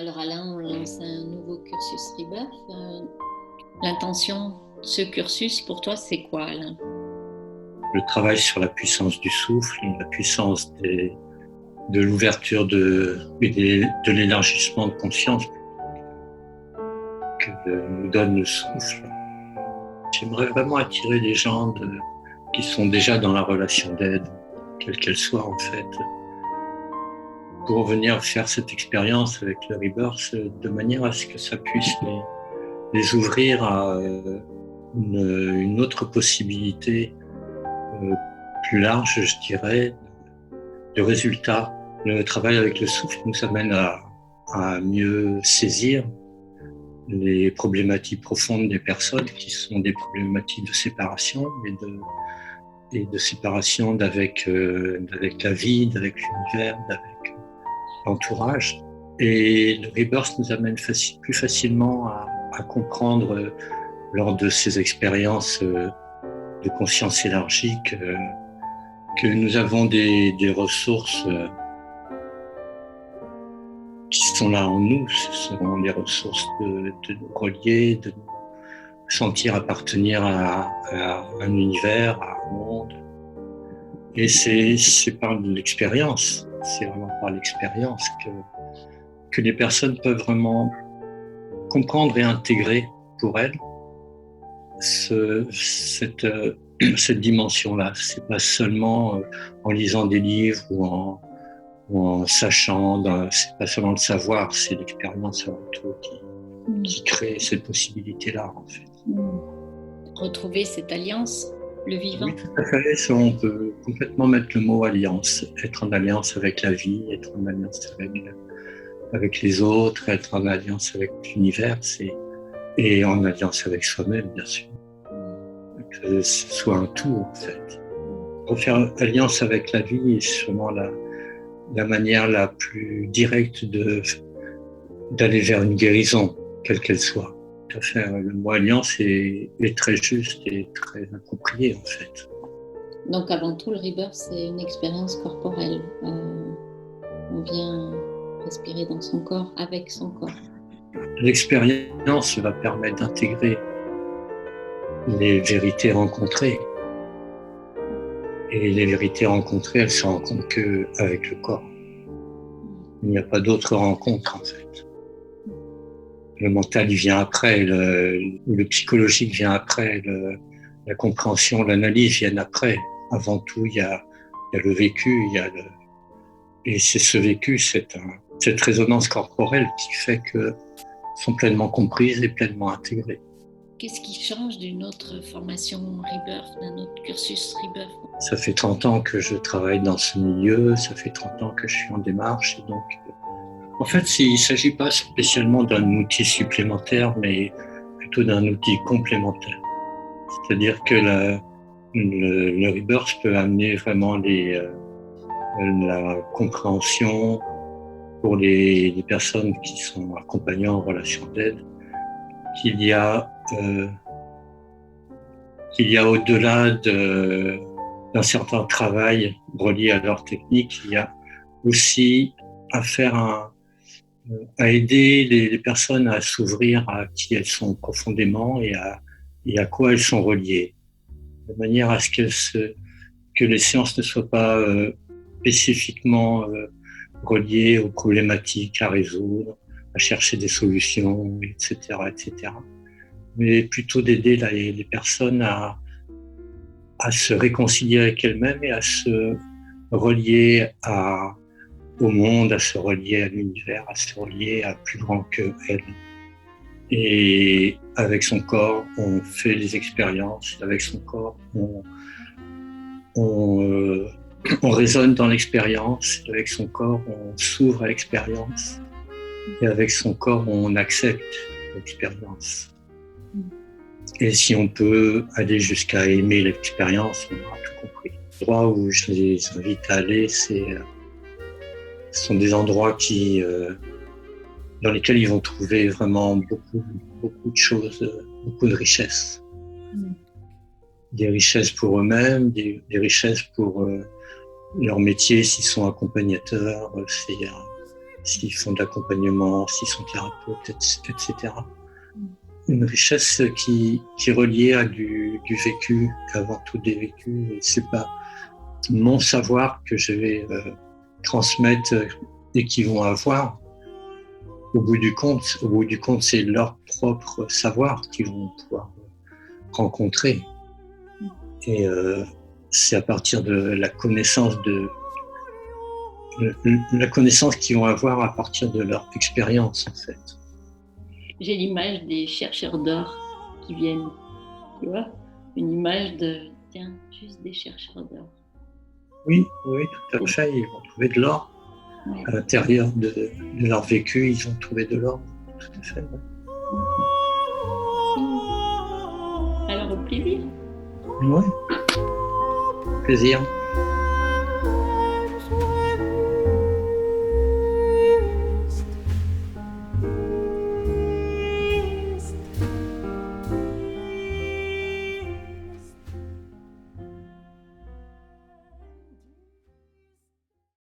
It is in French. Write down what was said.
Alors Alain, on lance un nouveau cursus Rebirth. L'intention de ce cursus, pour toi, c'est quoi, Alain? Le travail sur la puissance du souffle, la puissance de l'ouverture de l'élargissement de conscience que nous donne le souffle. J'aimerais vraiment attirer les gens qui sont déjà dans la relation d'aide, quelle qu'elle soit en fait, pour venir faire cette expérience avec le Rebirth de manière à ce que ça puisse les ouvrir à une autre possibilité plus large, je dirais, de résultats. Le travail avec le souffle nous amène à mieux saisir les problématiques profondes des personnes qui sont des problématiques de séparation et de séparation d'avec la vie, avec l'univers, avec l'entourage. Et le Rebirth nous amène plus facilement à comprendre lors de ces expériences de conscience élargie que nous avons des ressources qui sont là en nous. Ce seront les ressources de nous relier, de nous sentir appartenir à un univers, à un monde. Et c'est par l'expérience, c'est vraiment par l'expérience que les personnes peuvent vraiment comprendre et intégrer pour elles cette dimension-là. C'est pas seulement en lisant des livres ou en sachant, c'est pas seulement le savoir, c'est l'expérience avant tout qui crée cette possibilité-là, en fait. Retrouver cette alliance, le vivant. Oui, tout à fait. Ça, on peut complètement mettre le mot alliance. Être en alliance avec la vie, être en alliance avec les autres, être en alliance avec l'univers, et en alliance avec soi-même, bien sûr. Que ce soit un tout, en fait. Refaire alliance avec la vie est sûrement la manière la plus directe d'aller vers une guérison, quelle qu'elle soit. Tout à fait. Le mot alliance est très juste et très approprié, en fait. Donc avant tout, le Rebirth, c'est une expérience corporelle. On vient respirer dans son corps, avec son corps. L'expérience va permettre d'intégrer les vérités rencontrées. Et les vérités rencontrées, elles se rencontrent qu'avec le corps. Il n'y a pas d'autre rencontre, en fait. Le mental, il vient après, le psychologique vient après, la compréhension, l'analyse viennent après. Avant tout, il y a le vécu, et c'est ce vécu, cette résonance corporelle qui fait que sont pleinement comprises et pleinement intégrées. Qu'est-ce qui change d'une autre formation Rebirth, d'un autre cursus Rebirth? Ça fait 30 ans que je travaille dans ce milieu, ça fait 30 ans que je suis en démarche, et donc en fait, il ne s'agit pas spécialement d'un outil supplémentaire, mais plutôt d'un outil complémentaire. C'est-à-dire que le Rebirth peut amener vraiment la compréhension pour les personnes qui sont accompagnées en relation d'aide, qu'il y a au-delà d'un certain travail relié à leur technique, il y a aussi à aider les personnes à s'ouvrir à qui elles sont profondément et à quoi elles sont reliées, de manière à ce que les séances ne soient pas spécifiquement reliées aux problématiques à résoudre, à chercher des solutions, etc., mais plutôt d'aider les personnes à se réconcilier avec elles-mêmes et à se relier au monde, à se relier à l'univers, à se relier à plus grand qu'elle. Et avec son corps, on fait les expériences. Avec son corps, on résonne dans l'expérience. Avec son corps, on s'ouvre à l'expérience. Et avec son corps, on accepte l'expérience. Et si on peut aller jusqu'à aimer l'expérience, on aura tout compris. L'endroit où je les invite à aller, ce sont des endroits dans lesquels ils vont trouver vraiment beaucoup de choses, beaucoup de richesses. Des richesses pour eux-mêmes, des richesses pour leur métier s'ils sont accompagnateurs. s'ils font de l'accompagnement, s'ils sont thérapeutes, etc. Une richesse qui est reliée à du vécu, avant tout des vécus. Et c'est pas mon savoir que je vais transmettre et qu'ils vont avoir. Au bout du compte, c'est leur propre savoir qu'ils vont pouvoir rencontrer. Et c'est à partir de la connaissance qu'ils vont avoir à partir de leur expérience, en fait. J'ai l'image des chercheurs d'or qui viennent, tu vois, une image de, tiens, juste des chercheurs d'or. Oui, tout à fait, ils vont trouver de l'or. Ouais. À l'intérieur de leur vécu, ils ont trouvé de l'or, tout à fait. Ouais. Alors, au plaisir. Oui, plaisir.